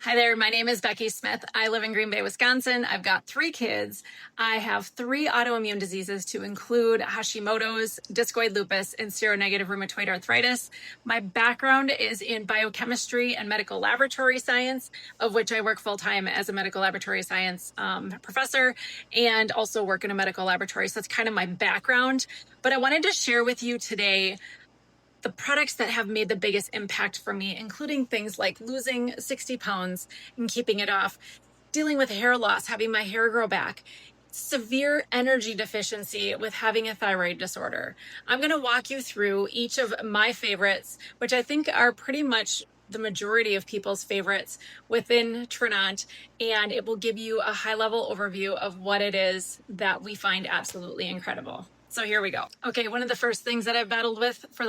Hi there, my name is Becky Smith. I live in Green Bay, Wisconsin. I've got 3 kids. I have 3 autoimmune diseases to include Hashimoto's, discoid lupus, and seronegative rheumatoid arthritis. My background is in biochemistry and medical laboratory science, of which I work full-time as a medical laboratory science professor and also work in a medical laboratory. So that's kind of my background. But I wanted to share with you today the products that have made the biggest impact for me, including things like losing 60 pounds and keeping it off, dealing with hair loss, having my hair grow back, severe energy deficiency with having a thyroid disorder. I'm going to walk you through each of my favorites, which I think are pretty much the majority of people's favorites within Tranont, and it will give you a high-level overview of what it is that we find absolutely incredible. So here we go. Okay, one of the first things that I've battled with for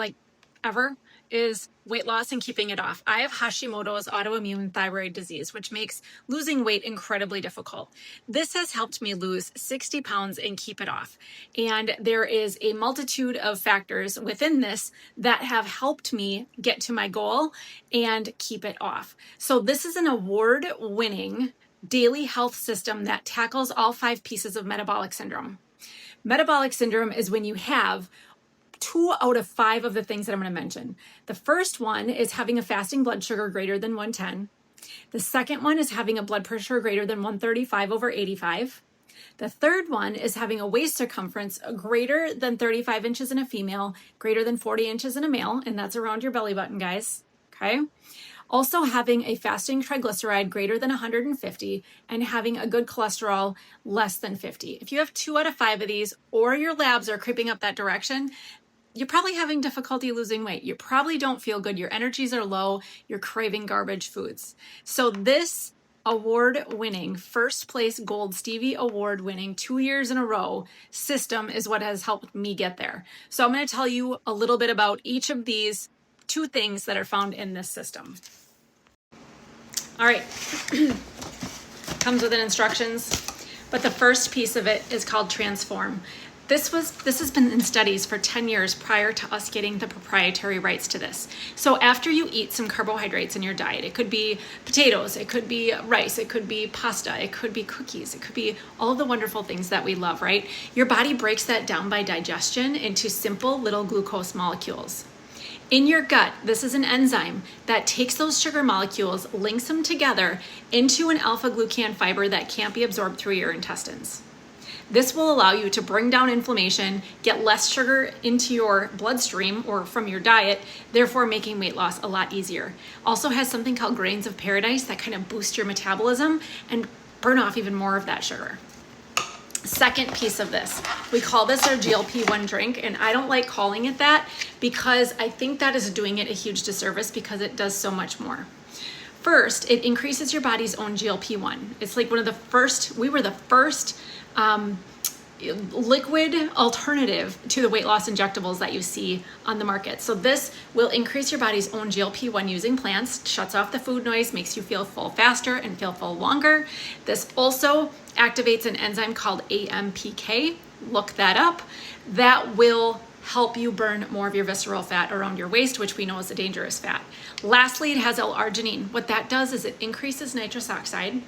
ever is weight loss and keeping it off. I have Hashimoto's autoimmune thyroid disease, which makes losing weight incredibly difficult. This has helped me lose 60 pounds and keep it off. And there is a multitude of factors within this that have helped me get to my goal and keep it off. So this is an award-winning daily health system that tackles all 5 pieces of metabolic syndrome. Metabolic syndrome is when you have 2 out of 5 of the things that I'm going to mention. The first one is having a fasting blood sugar greater than 110. The second one is having a blood pressure greater than 135/85. The third one is having a waist circumference greater than 35 inches in a female, greater than 40 inches in a male, and that's around your belly button, guys. Okay? Also having a fasting triglyceride greater than 150 and having a good cholesterol less than 50. If you have 2 out of 5 of these or your labs are creeping up that direction, you're probably having difficulty losing weight. You probably don't feel good. Your energies are low. You're craving garbage foods. So this award-winning, first place Gold Stevie Award-winning 2 years in a row system is what has helped me get there. So I'm going to tell you a little bit about each of these 2 things that are found in this system. All right, comes with instructions, but the first piece of it is called Transform. This has been in studies for 10 years prior to us getting the proprietary rights to this. So after you eat some carbohydrates in your diet, it could be potatoes, it could be rice, it could be pasta, it could be cookies, it could be all of the wonderful things that we love, right? Your body breaks that down by digestion into simple little glucose molecules. In your gut, this is an enzyme that takes those sugar molecules, links them together into an alpha-glucan fiber that can't be absorbed through your intestines. This will allow you to bring down inflammation, get less sugar into your bloodstream or from your diet, therefore making weight loss a lot easier. Also has something called grains of paradise that kind of boost your metabolism and burn off even more of that sugar. Second piece of this, we call this our GLP-1 drink, and I don't like calling it that because I think that is doing it a huge disservice because it does so much more. First, it increases your body's own GLP-1. It's like we were the first liquid alternative to the weight loss injectables that you see on the market. So this will increase your body's own GLP-1 using plants, shuts off the food noise, makes you feel full faster and feel full longer. This also activates an enzyme called AMPK. Look that up. That will help you burn more of your visceral fat around your waist, which we know is a dangerous fat. Lastly, it has L-arginine. What that does is it increases nitrous oxide,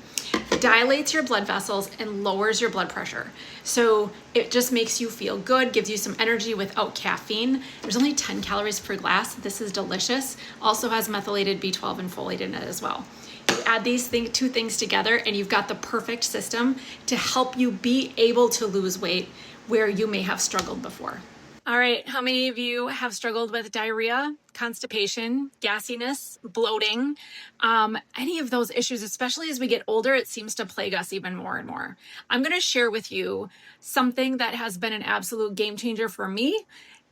dilates your blood vessels, and lowers your blood pressure. So it just makes you feel good, gives you some energy without caffeine. There's only 10 calories per glass. This is delicious. Also has methylated B12 and folate in it as well. You add these 2 things together and you've got the perfect system to help you be able to lose weight where you may have struggled before. All right, how many of you have struggled with diarrhea, constipation, gassiness, bloating, any of those issues? Especially as we get older, it seems to plague us even more and more. I'm going to share with you something that has been an absolute game changer for me,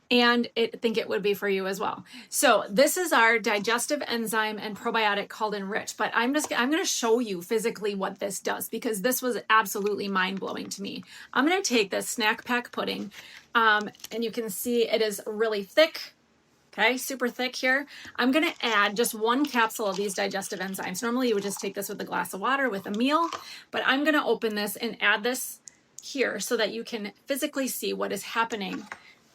and I think it would be for you as well. So this is our digestive enzyme and probiotic called Enrich, but I'm going to show you physically what this does because this was absolutely mind-blowing to me. I'm going to take this snack pack pudding, and you can see it is really thick. Okay, super thick here. I'm going to add just 1 capsule of these digestive enzymes. Normally you would just take this with a glass of water with a meal, but I'm going to open this and add this here so that you can physically see what is happening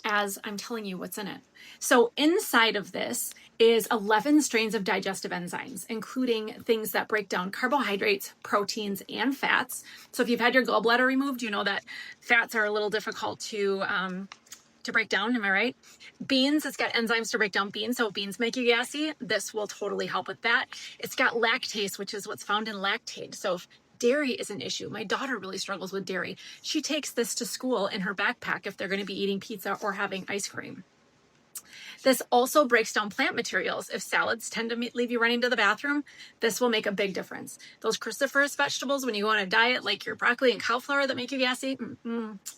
as I'm telling you what's in it. So inside of this is 11 strains of digestive enzymes, including things that break down carbohydrates, proteins, and fats. So if you've had your gallbladder removed, you know that fats are a little difficult to break down. Am I right? Beans, it's got enzymes to break down beans. So if beans make you gassy, this will totally help with that. It's got lactase, which is what's found in lactate. So if dairy is an issue, my daughter really struggles with dairy. She takes this to school in her backpack if they're going to be eating pizza or having ice cream. This also breaks down plant materials. If salads tend to leave you running to the bathroom, this will make a big difference. Those cruciferous vegetables, when you go on a diet like your broccoli and cauliflower that make you gassy,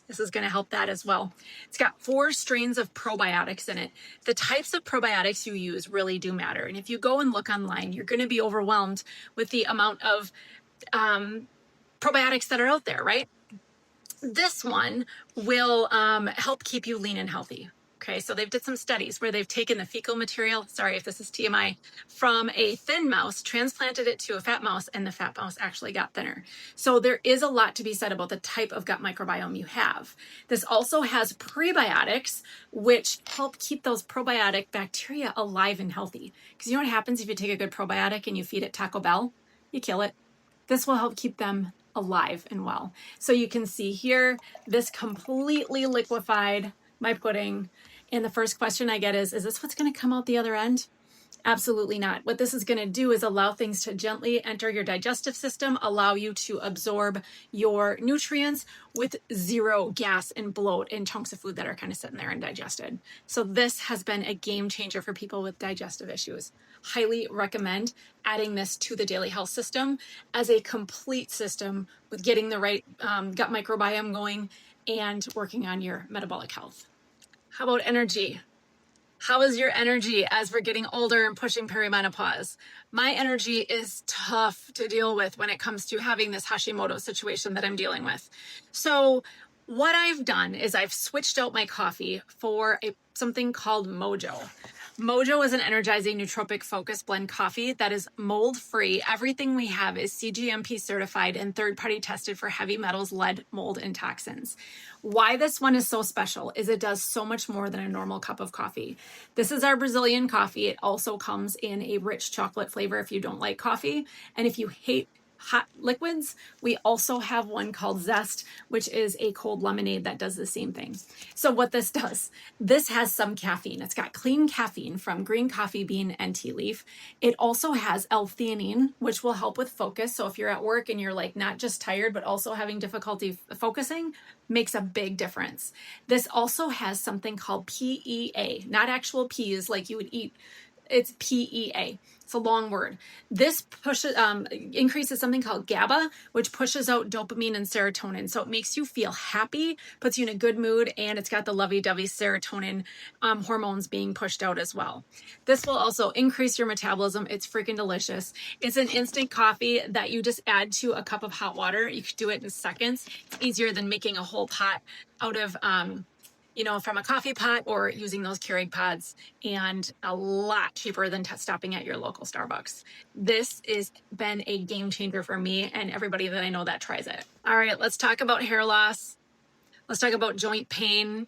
this is going to help that as well. It's got 4 strains of probiotics in it. The types of probiotics you use really do matter. And if you go and look online, you're going to be overwhelmed with the amount of probiotics that are out there, right? This one will help keep you lean and healthy. Okay, so they've did some studies where they've taken the fecal material, sorry if this is TMI, from a thin mouse, transplanted it to a fat mouse, and the fat mouse actually got thinner. So there is a lot to be said about the type of gut microbiome you have. This also has prebiotics, which help keep those probiotic bacteria alive and healthy. Because you know what happens if you take a good probiotic and you feed it Taco Bell? You kill it. This will help keep them alive and well. So you can see here, this completely liquefied my pudding. And the first question I get is this what's going to come out the other end? Absolutely not. What this is going to do is allow things to gently enter your digestive system, allow you to absorb your nutrients with 0 gas and bloat in chunks of food that are kind of sitting there undigested. So this has been a game changer for people with digestive issues. Highly recommend adding this to the daily health system as a complete system with getting the right gut microbiome going and working on your metabolic health. How about energy? How is your energy as we're getting older and pushing perimenopause? My energy is tough to deal with when it comes to having this Hashimoto situation that I'm dealing with. So what I've done is I've switched out my coffee for something called Mojo. Mojo is an energizing nootropic focus blend coffee that is mold-free. Everything we have is CGMP certified and third-party tested for heavy metals, lead, mold, and toxins. Why this one is so special is it does so much more than a normal cup of coffee. This is our Brazilian coffee. It also comes in a rich chocolate flavor if you don't like coffee. And if you hate hot liquids, we also have one called Zest, which is a cold lemonade that does the same thing. So what this does, this has some caffeine. It's got clean caffeine from green coffee bean and tea leaf. It also has L-theanine, which will help with focus. So if you're at work and you're like not just tired, but also having difficulty focusing, makes a big difference. This also has something called PEA, not actual peas like you would eat. It's PEA. It's a long word. This increases something called GABA, which pushes out dopamine and serotonin. So it makes you feel happy, puts you in a good mood, and it's got the lovey-dovey serotonin hormones being pushed out as well. This will also increase your metabolism. It's freaking delicious. It's an instant coffee that you just add to a cup of hot water. You can do it in seconds. It's easier than making a whole pot out of from a coffee pot or using those Keurig pods, and a lot cheaper than stopping at your local Starbucks. This has been a game changer for me and everybody that I know that tries it. All right, let's talk about hair loss. Let's talk about joint pain.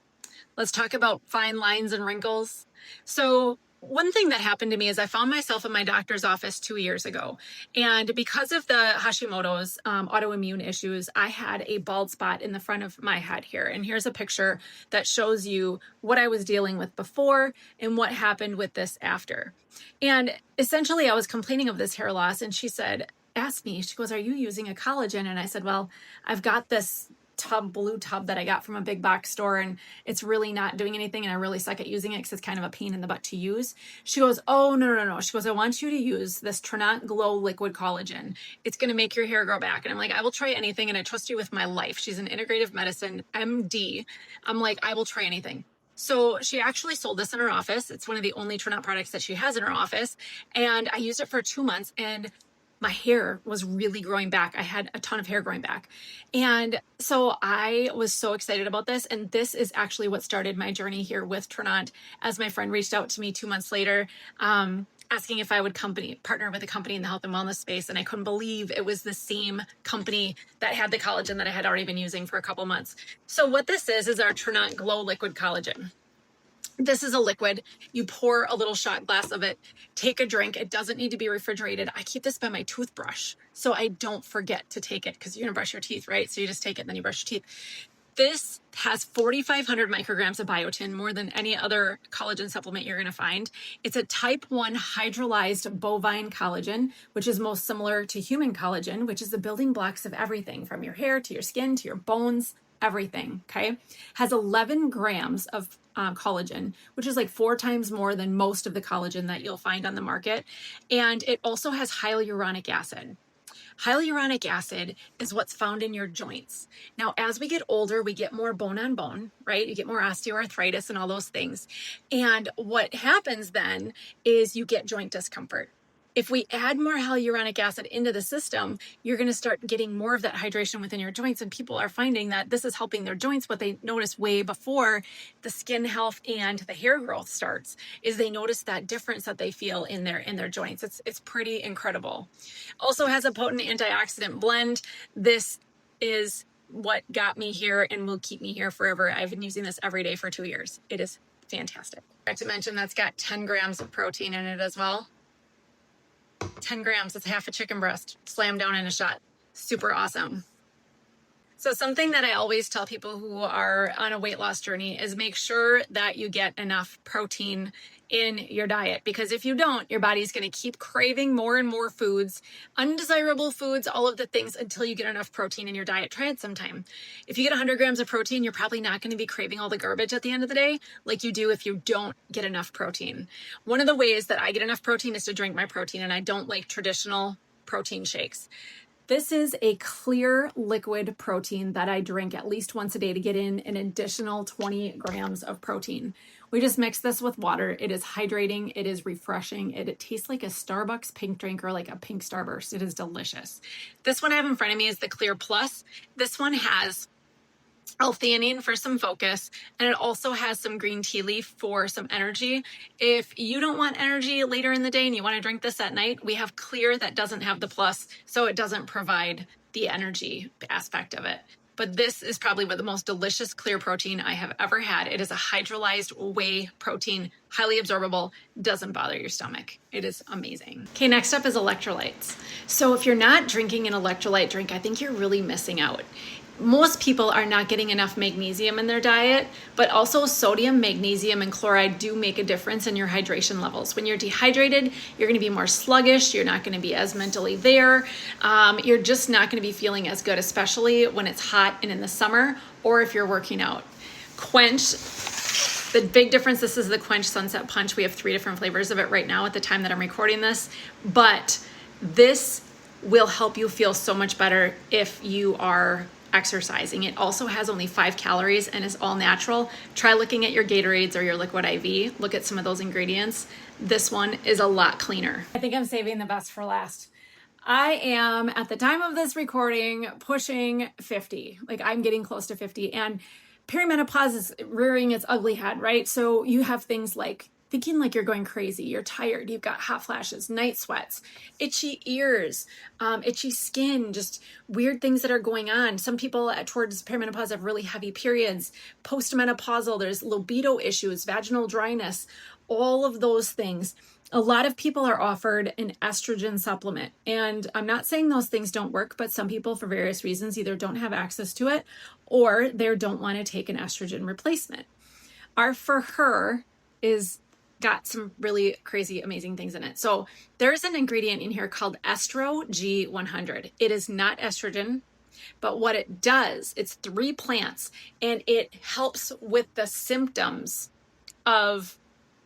Let's talk about fine lines and wrinkles. So one thing that happened to me is I found myself in my doctor's office 2 years ago. And because of the Hashimoto's autoimmune issues, I had a bald spot in the front of my head here. And here's a picture that shows you what I was dealing with before and what happened with this after. And essentially I was complaining of this hair loss, and she asked me, she goes, "Are you using a collagen?" And I said, "Well, I've got this blue tub that I got from a big box store, and it's really not doing anything, and I really suck at using it because it's kind of a pain in the butt to use." She goes, "Oh, no. She goes, "I want you to use this Tranont Glow Liquid Collagen. It's going to make your hair grow back." And I'm like, "I will try anything, and I trust you with my life." She's an integrative medicine MD. I'm like, "I will try anything." So she actually sold this in her office. It's one of the only Tranont products that she has in her office. And I used it for 2 months, and my hair was really growing back. I had a ton of hair growing back. And so I was so excited about this. And this is actually what started my journey here with Tranont, as my friend reached out to me 2 months later, asking if I would partner with a company in the health and wellness space. And I couldn't believe it was the same company that had the collagen that I had already been using for a couple months. So what this is our Tranont Glow Liquid Collagen. This is a liquid. You pour a little shot glass of it, take a drink. It doesn't need to be refrigerated. I keep this by my toothbrush so I don't forget to take it, because you're gonna brush your teeth, right? So you just take it and then you brush your teeth. This has 4,500 micrograms of biotin, more than any other collagen supplement you're going to find. It's a type 1 hydrolyzed bovine collagen, which is most similar to human collagen, which is the building blocks of everything from your hair to your skin to your bones, everything, okay? Has 11 grams of collagen, which is like 4 times more than most of the collagen that you'll find on the market. And it also has hyaluronic acid. Hyaluronic acid is what's found in your joints. Now, as we get older, we get more bone on bone, right? You get more osteoarthritis and all those things. And what happens then is you get joint discomfort. If we add more hyaluronic acid into the system, you're going to start getting more of that hydration within your joints. And people are finding that this is helping their joints. What they notice way before the skin health and the hair growth starts is they notice that difference that they feel in their joints. It's pretty incredible. Also has a potent antioxidant blend. This is what got me here and will keep me here forever. I've been using this every day for 2 years. It is fantastic. I have to mention that's got 10 grams of protein in it as well. 10 grams, it's half a chicken breast, slammed down in a shot. Super awesome. So something that I always tell people who are on a weight loss journey is make sure that you get enough protein in your diet, because if you don't, your body's going to keep craving more and more foods, undesirable foods, all of the things, until you get enough protein in your diet. Try it sometime. If you get 100 grams of protein, you're probably not going to be craving all the garbage at the end of the day like you do if you don't get enough protein. One of the ways that I get enough protein is to drink my protein, and I don't like traditional protein shakes. This is a clear liquid protein that I drink at least once a day to get in an additional 20 grams of protein. We just mix this with water. It is hydrating. It is refreshing. It tastes like a Starbucks pink drink or like a pink Starburst. It is delicious. This one I have in front of me is the Clear Plus. This one has L-theanine for some focus, and it also has some green tea leaf for some energy. If you don't want energy later in the day and you want to drink this at night, we have Clear that doesn't have the plus, so it doesn't provide the energy aspect of it. But this is probably the most delicious clear protein I have ever had. It is a hydrolyzed whey protein, highly absorbable, doesn't bother your stomach. It is amazing. Okay, next up is electrolytes. So if you're not drinking an electrolyte drink, I think you're really missing out. Most people are not getting enough magnesium in their diet, but also sodium, magnesium, and chloride do make a difference in your hydration levels. When you're dehydrated, you're going to be more sluggish. You're not going to be as mentally there. You're just not going to be feeling as good, especially when it's hot and in the summer, or if you're working out. Quench. The big difference, this is the Quench Sunset Punch. We have 3 different flavors of it right now at the time that I'm recording this, but this will help you feel so much better if you are exercising. It also has only 5 calories and is all natural. Try looking at your Gatorades or your Liquid IV. Look at some of those ingredients. This one is a lot cleaner. I think I'm saving the best for last. I am, at the time of this recording, pushing 50. Like, I'm getting close to 50, and perimenopause is rearing its ugly head, right? So you have things like thinking like you're going crazy, you're tired, you've got hot flashes, night sweats, itchy ears, itchy skin, just weird things that are going on. Some people towards perimenopause have really heavy periods. Postmenopausal, there's libido issues, vaginal dryness, all of those things. A lot of people are offered an estrogen supplement, and I'm not saying those things don't work, but some people for various reasons either don't have access to it or they don't want to take an estrogen replacement. Our For Her is got some really crazy, amazing things in it. So there's an ingredient in here called Estro G100. It is not estrogen, but what it does, it's 3 plants, and it helps with the symptoms of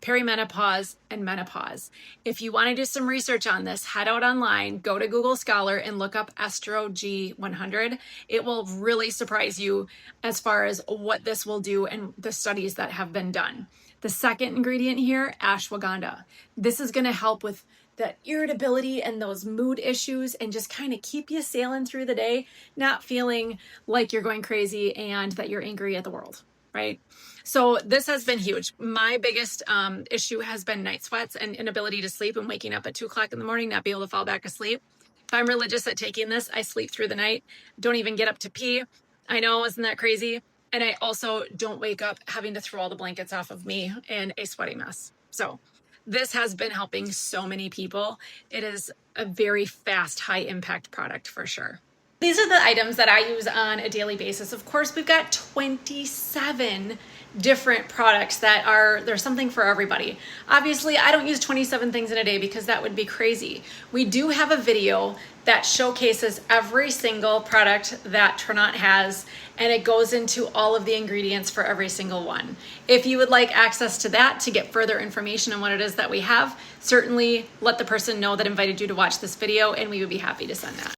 perimenopause and menopause. If you want to do some research on this, head out online, go to Google Scholar and look up Estro G100. It will really surprise you as far as what this will do and the studies that have been done. The second ingredient here, ashwagandha. This is going to help with that irritability and those mood issues and just kind of keep you sailing through the day, not feeling like you're going crazy and that you're angry at the world, right? So this has been huge. My biggest issue has been night sweats and inability to sleep and waking up at 2 o'clock in the morning, not be able to fall back asleep. If I'm religious at taking this, I sleep through the night, don't even get up to pee. I know, isn't that crazy? And I also don't wake up having to throw all the blankets off of me in a sweaty mess. So this has been helping so many people. It is a very fast, high impact product for sure. These are the items that I use on a daily basis. Of course, we've got 27 different products there's something for everybody. Obviously, I don't use 27 things in a day because that would be crazy. We do have a video that showcases every single product that Tranont has, and it goes into all of the ingredients for every single one. If you would like access to that to get further information on what it is that we have, certainly let the person know that invited you to watch this video, and we would be happy to send that.